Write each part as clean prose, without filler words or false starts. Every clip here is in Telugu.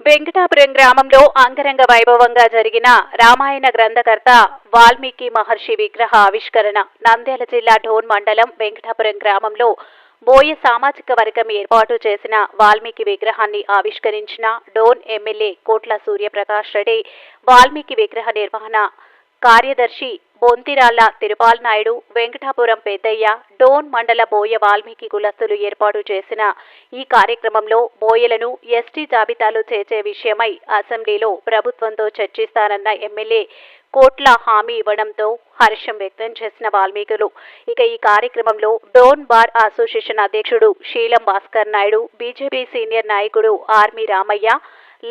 వెంకటాపురం గ్రామంలో అంగరంగ వైభవంగా జరిగిన రామాయణ గ్రంథకర్త వాల్మీకి మహర్షి విగ్రహ ఆవిష్కరణ. నంద్యాల జిల్లా డోన్ మండలం వెంకటాపురం గ్రామంలో బోయ సామాజిక వర్గం ఏర్పాటు చేసిన వాల్మీకి విగ్రహాన్ని ఆవిష్కరించిన డోన్ ఎమ్మెల్యే కోట్ల సూర్యప్రకాష్ రెడ్డి, వాల్మీకి విగ్రహ నిర్వహణ కార్యదర్శి బొంతిరాళ్ల తిరుపాల్ నాయుడు, వెంకటాపురం పెద్దయ్య, డోన్ మండల బోయ వాల్మీకి కులస్తులు ఏర్పాటు చేసిన ఈ కార్యక్రమంలో బోయలను ఎస్టీ జాబితాలో చేర్చే విషయమై అసెంబ్లీలో ప్రభుత్వంతో చర్చిస్తానన్న ఎమ్మెల్యే కోట్ల హామీ ఇవ్వడంతో హర్షం వ్యక్తం చేసిన వాల్మీకులు ఈ కార్యక్రమంలో డోన్ బార్ అసోసియేషన్ అధ్యక్షుడు శీలం భాస్కర్ నాయుడు, బీజేపీ సీనియర్ నాయకుడు army Ramaiah,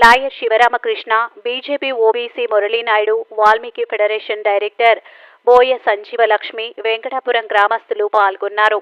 lawyer Sivaramakrishna, BJP OBC Muralinaidu, Valmiki federation director Boya Sanjeevalakshmi, Venkatapuram గ్రామస్తులు పాల్గొన్నారు.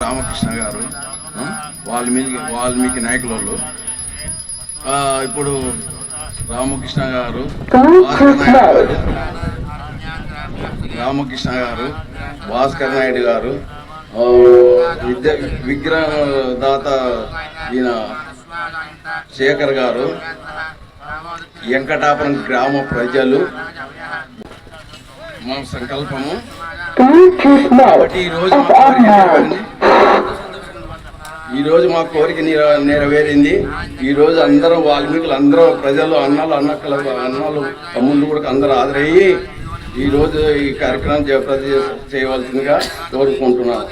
రామకృష్ణ గారు వాల్మీకి నాయకులు ఇప్పుడు రామకృష్ణ గారు భాస్కర్ నాయుడు గారు విగ్రహదాత ఈయన శేఖర్ గారు, వెంకటాపురం గ్రామ ప్రజలు మా సంకల్పము కాబట్టి ఈరోజు మా కోరిక నెరవేరింది. ఈరోజు అందరం వాల్మీకులు అందరూ ప్రజలు అన్నలు తమ్ముళ్ళు కూడా అందరూ హాజరయ్యి ఈరోజు ఈ కార్యక్రమం చేయవలసిందిగా కోరుకుంటున్నాను.